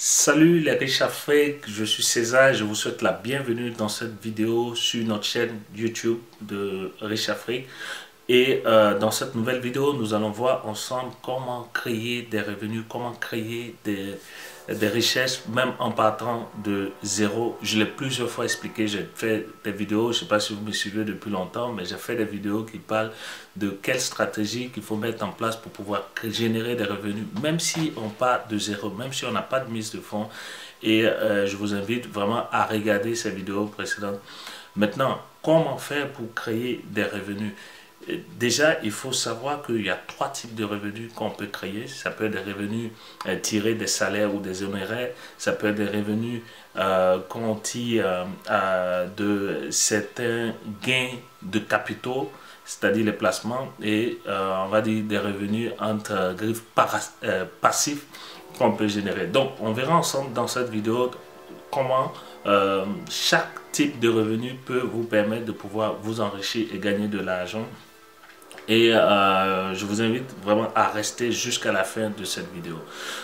Salut les riches Afrique, je suis César et je vous souhaite la bienvenue dans cette vidéo sur notre chaîne YouTube de Riche Afrique. Et dans cette nouvelle vidéo, nous allons voir ensemble comment créer des revenus, comment créer des richesses, même en partant de zéro. Je l'ai plusieurs fois expliqué, j'ai fait des vidéos, je ne sais pas si vous me suivez depuis longtemps, mais j'ai fait des vidéos qui parlent de quelle stratégie qu'il faut mettre en place pour pouvoir générer des revenus, même si on part de zéro, même si on n'a pas de mise de fonds. Et je vous invite vraiment à regarder ces vidéos précédentes. Maintenant, comment faire pour créer des revenus? Déjà, il faut savoir qu'il y a trois types de revenus qu'on peut créer. Ça peut être des revenus tirés des salaires ou des honoraires. Ça peut être des revenus qu'on tire de certains gains de capitaux, c'est-à-dire les placements, et on va dire des revenus entre griffes passifs qu'on peut générer. Donc, on verra ensemble dans cette vidéo comment chaque type de revenu peut vous permettre de pouvoir vous enrichir et gagner de l'argent. Et je vous invite vraiment à rester jusqu'à la fin de cette vidéo.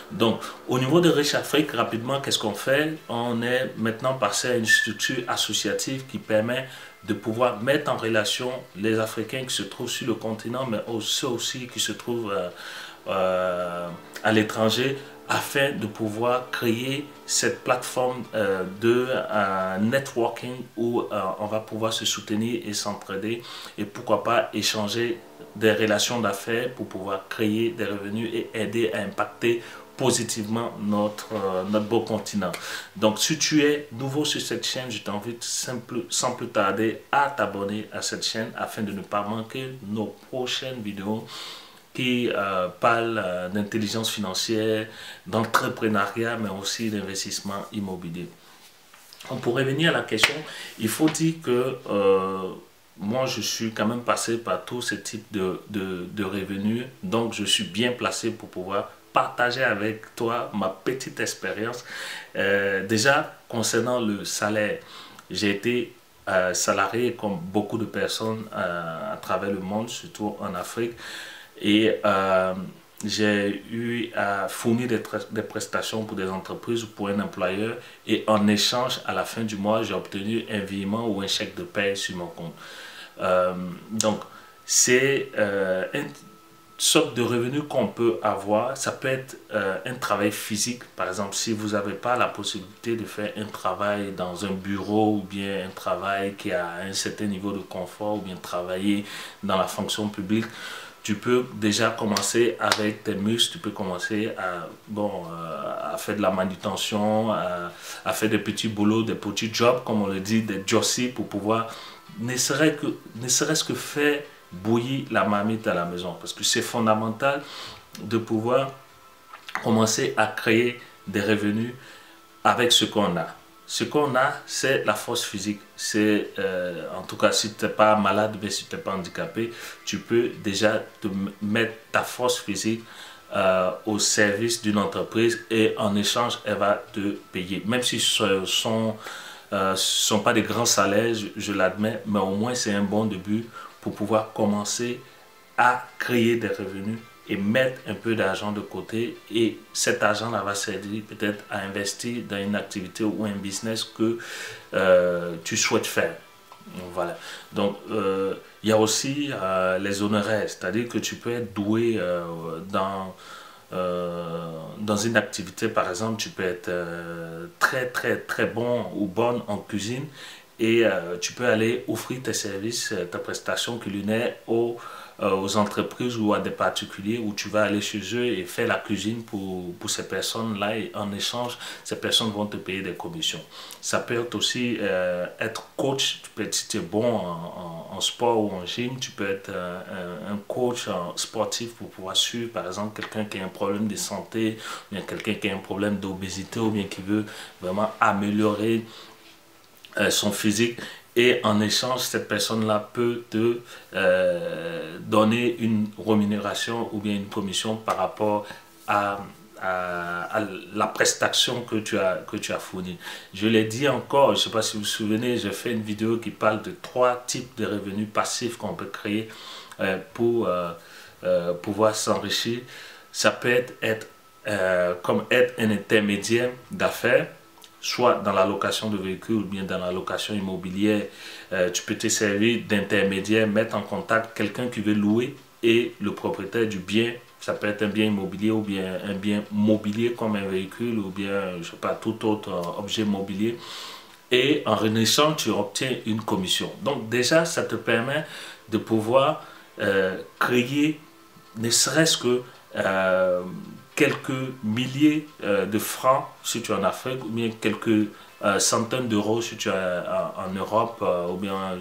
Donc, au niveau de Riche Afrique, rapidement, qu'est-ce qu'on fait? On est maintenant passé à une structure associative qui permet de pouvoir mettre en relation les Africains qui se trouvent sur le continent, mais ceux aussi qui se trouvent à l'étranger, afin de pouvoir créer cette plateforme de networking où on va pouvoir se soutenir et s'entraider et pourquoi pas échanger des relations d'affaires pour pouvoir créer des revenus et aider à impacter positivement notre beau continent. Donc si tu es nouveau sur cette chaîne, je t'invite sans plus tarder à t'abonner à cette chaîne afin de ne pas manquer nos prochaines vidéos qui parlent d'intelligence financière, d'entrepreneuriat, mais aussi d'investissement immobilier. Pour revenir à la question, il faut dire que moi, je suis quand même passé par tous ces types de revenus, donc je suis bien placé pour pouvoir partager avec toi ma petite expérience. Déjà, concernant le salaire, j'ai été salarié comme beaucoup de personnes à travers le monde, surtout en Afrique. Et j'ai eu à fournir des prestations pour des entreprises ou pour un employeur. Et en échange, à la fin du mois, j'ai obtenu un virement ou un chèque de paie sur mon compte. Donc, c'est une sorte de revenu qu'on peut avoir. Ça peut être un travail physique. Par exemple, si vous n'avez pas la possibilité de faire un travail dans un bureau ou bien un travail qui a un certain niveau de confort ou bien travailler dans la fonction publique, tu peux déjà commencer avec tes muscles, tu peux commencer à faire de la manutention, à faire des petits boulots, des petits jobs, comme on le dit, des jossis pour pouvoir, ne serait-ce que faire bouillir la marmite à la maison. Parce que c'est fondamental de pouvoir commencer à créer des revenus avec ce qu'on a. Ce qu'on a, c'est la force physique. C'est, en tout cas, si tu n'es pas malade, mais si tu n'es pas handicapé, tu peux déjà te mettre ta force physique au service d'une entreprise et en échange, elle va te payer. Même si ce sont pas des grands salaires, je l'admets, mais au moins c'est un bon début pour pouvoir commencer à créer des revenus et mettre un peu d'argent de côté, et cet argent-là va servir peut-être à investir dans une activité ou un business que tu souhaites faire. Voilà. Donc, il y a aussi les honoraires, c'est-à-dire que tu peux être doué dans une activité. Par exemple, tu peux être très bon ou bonne en cuisine et tu peux aller offrir tes services, tes prestations culinaires aux entreprises ou à des particuliers, où tu vas aller chez eux et faire la cuisine pour ces personnes-là, et en échange, ces personnes vont te payer des commissions. Ça peut être aussi être coach. Tu peux être, si tu es bon en sport ou en gym, tu peux être un coach sportif pour pouvoir suivre par exemple quelqu'un qui a un problème de santé, ou bien quelqu'un qui a un problème d'obésité, ou bien qui veut vraiment améliorer son physique. Et en échange, cette personne-là peut te donner une rémunération ou bien une commission par rapport à la prestation que tu as fournie. Je l'ai dit encore, je ne sais pas si vous vous souvenez, j'ai fait une vidéo qui parle de trois types de revenus passifs qu'on peut créer pour pouvoir s'enrichir. Ça peut être comme être un intermédiaire d'affaires, soit dans la location de véhicules ou bien dans la location immobilière. Tu peux te servir d'intermédiaire, mettre en contact quelqu'un qui veut louer et le propriétaire du bien. Ça peut être un bien immobilier ou bien un bien mobilier comme un véhicule ou bien, je sais pas, tout autre objet mobilier. Et en échange, tu obtiens une commission. Donc déjà, ça te permet de pouvoir créer ne serait-ce que quelques milliers de francs si tu es en Afrique, ou bien quelques centaines d'euros si tu es en Europe ou bien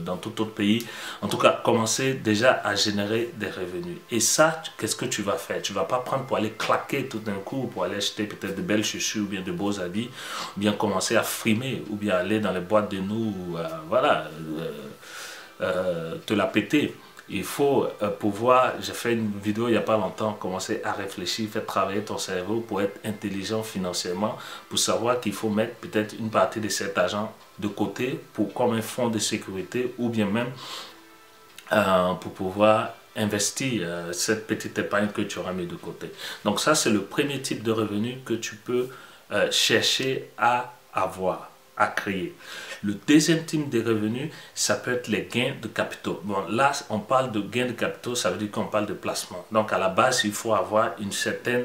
dans tout autre pays. En tout cas, commencer déjà à générer des revenus. Et ça, qu'est-ce que tu vas faire? Tu ne vas pas prendre pour aller claquer tout d'un coup, pour aller acheter peut-être de belles chaussures ou bien de beaux habits, ou bien commencer à frimer, ou bien aller dans les boîtes de nuit, voilà, te la péter. Il faut pouvoir, j'ai fait une vidéo il n'y a pas longtemps, commencer à réfléchir, faire travailler ton cerveau pour être intelligent financièrement, pour savoir qu'il faut mettre peut-être une partie de cet argent de côté pour comme un fonds de sécurité ou bien même pour pouvoir investir cette petite épargne que tu auras mis de côté. Donc ça, c'est le premier type de revenu que tu peux chercher à avoir, à créer. Le deuxième type de revenus, ça peut être les gains de capitaux. Bon, là, on parle de gains de capitaux, ça veut dire qu'on parle de placement. Donc, à la base, il faut avoir un certain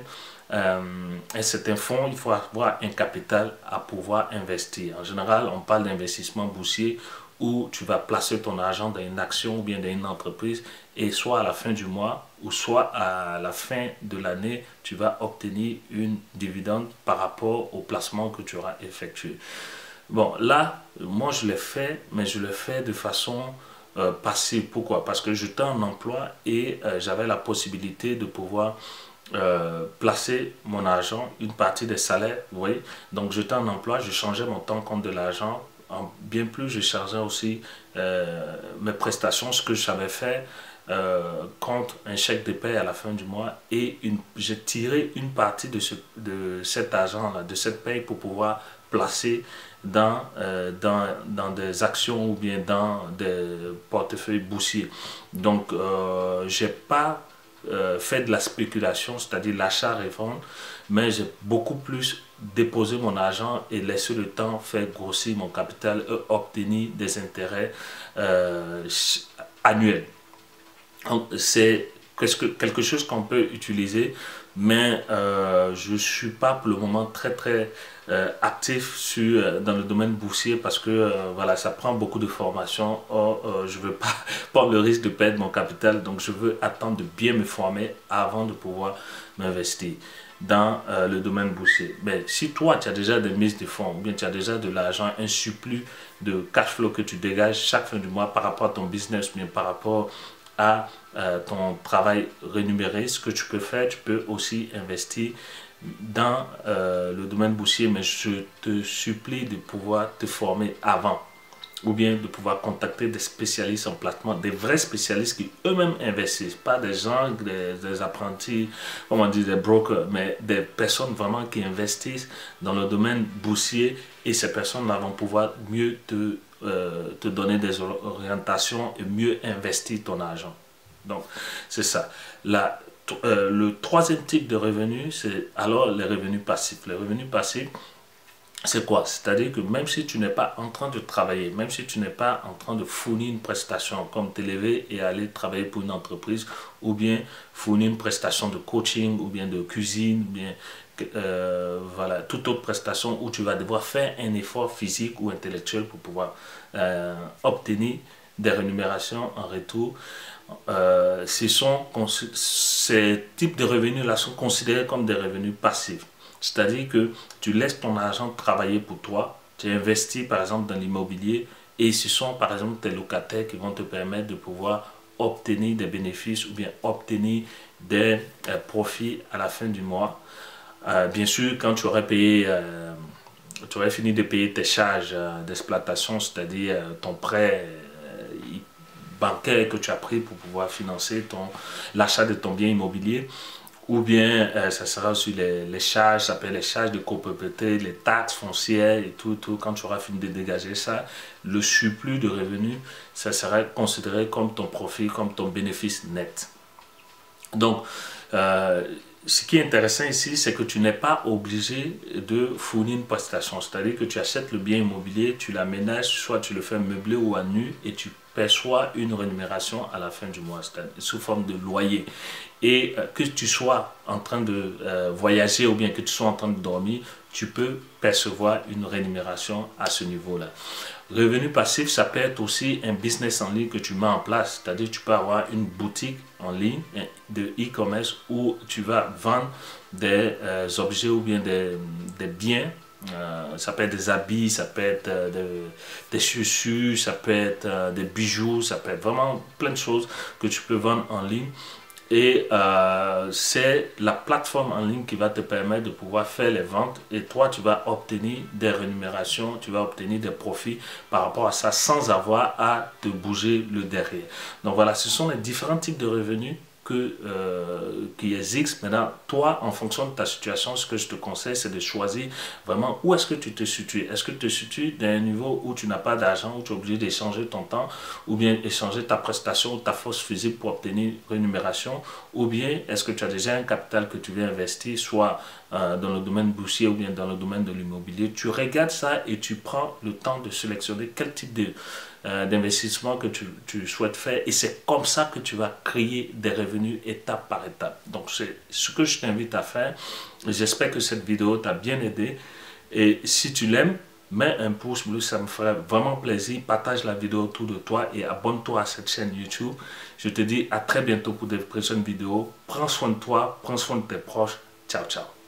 fonds, il faut avoir un capital à pouvoir investir. En général, on parle d'investissement boursier où tu vas placer ton argent dans une action ou bien dans une entreprise et soit à la fin du mois ou soit à la fin de l'année, tu vas obtenir une dividende par rapport au placement que tu auras effectué. Bon, là, moi je l'ai fait, mais je le fais de façon passive. Pourquoi? Parce que j'étais en emploi et j'avais la possibilité de pouvoir placer mon argent, une partie des salaires, vous voyez. Donc j'étais en emploi, je changeais mon temps contre de l'argent. Bien plus, je chargeais aussi mes prestations, ce que je savais faire contre un chèque de paie à la fin du mois et j'ai tiré une partie de cet argent-là, de cette paie pour pouvoir placer dans des actions ou bien dans des portefeuilles boursiers. Donc, j'ai pas fait de la spéculation, c'est-à-dire l'achat-revente, mais j'ai beaucoup plus déposé mon argent et laissé le temps faire grossir mon capital et obtenir des intérêts annuels. C'est quelque chose qu'on peut utiliser, mais je ne suis pas pour le moment très actif dans le domaine boursier parce que voilà, ça prend beaucoup de formation. Or, je ne veux pas prendre le risque de perdre mon capital, donc je veux attendre de bien me former avant de pouvoir m'investir dans le domaine boursier. Mais si toi, tu as déjà des mises de fonds, ou bien tu as déjà de l'argent, un surplus de cash flow que tu dégages chaque fin du mois par rapport à ton business, bien par rapport à ton travail rémunéré, ce que tu peux faire, tu peux aussi investir dans le domaine boursier, mais je te supplie de pouvoir te former avant ou bien de pouvoir contacter des spécialistes en placement, des vrais spécialistes qui eux-mêmes investissent, pas des gens, des apprentis, comme on dit, des brokers, mais des personnes vraiment qui investissent dans le domaine boursier et ces personnes-là vont pouvoir mieux te donner des orientations et mieux investir ton argent. Donc, c'est ça. Le troisième type de revenu, c'est alors les revenus passifs. Les revenus passifs, c'est quoi? C'est-à-dire que même si tu n'es pas en train de travailler, même si tu n'es pas en train de fournir une prestation comme te lever et aller travailler pour une entreprise, ou bien fournir une prestation de coaching, ou bien de cuisine, ou bien voilà, toute autre prestation où tu vas devoir faire un effort physique ou intellectuel pour pouvoir obtenir des rémunérations en retour. Ces types de revenus-là sont considérés comme des revenus passifs. C'est-à-dire que tu laisses ton argent travailler pour toi, tu investis par exemple dans l'immobilier et ce sont par exemple tes locataires qui vont te permettre de pouvoir obtenir des bénéfices ou bien obtenir des profits à la fin du mois. Bien sûr, quand tu aurais payé, tu aurais fini de payer tes charges d'exploitation, c'est-à-dire ton prêt bancaire que tu as pris pour pouvoir financer l'achat de ton bien immobilier, ou bien ça sera aussi les charges, ça s'appelle les charges de copropriété, les taxes foncières et tout, quand tu auras fini de dégager ça, le surplus de revenus, ça sera considéré comme ton profit, comme ton bénéfice net. Donc, ce qui est intéressant ici, c'est que tu n'es pas obligé de fournir une prestation. C'est-à-dire que tu achètes le bien immobilier, tu l'aménages, soit tu le fais meubler ou à nu, et tu perçois une rémunération à la fin du mois, sous forme de loyer. Et que tu sois en train de voyager ou bien que tu sois en train de dormir, tu peux percevoir une rémunération à ce niveau-là. Revenu passif, ça peut être aussi un business en ligne que tu mets en place. C'est-à-dire que tu peux avoir une boutique en ligne de e-commerce où tu vas vendre des objets ou bien des biens. Ça peut être des habits, ça peut être des chaussures, ça peut être des bijoux, ça peut être vraiment plein de choses que tu peux vendre en ligne. Et c'est la plateforme en ligne qui va te permettre de pouvoir faire les ventes, et toi tu vas obtenir des rémunérations, tu vas obtenir des profits par rapport à ça sans avoir à te bouger le derrière. Donc voilà, ce sont les différents types de revenus qui existent. Maintenant, toi, en fonction de ta situation, ce que je te conseille, c'est de choisir vraiment où est-ce que tu te situes. Est-ce que tu te situes dans un niveau où tu n'as pas d'argent, où tu es obligé d'échanger ton temps, ou bien échanger ta prestation ou ta force physique pour obtenir rémunération, ou bien est-ce que tu as déjà un capital que tu veux investir, soit dans le domaine boursier ou bien dans le domaine de l'immobilier. Tu regardes ça et tu prends le temps de sélectionner quel type d'investissement que tu souhaites faire, et c'est comme ça que tu vas créer des revenus étape par étape. Donc c'est ce que je t'invite à faire. J'espère que cette vidéo t'a bien aidé, et si tu l'aimes, mets un pouce bleu, ça me ferait vraiment plaisir. Partage la vidéo autour de toi et abonne-toi à cette chaîne YouTube. Je te dis à très bientôt pour de prochaines vidéos. Prends soin de toi, prends soin de tes proches. Ciao, ciao.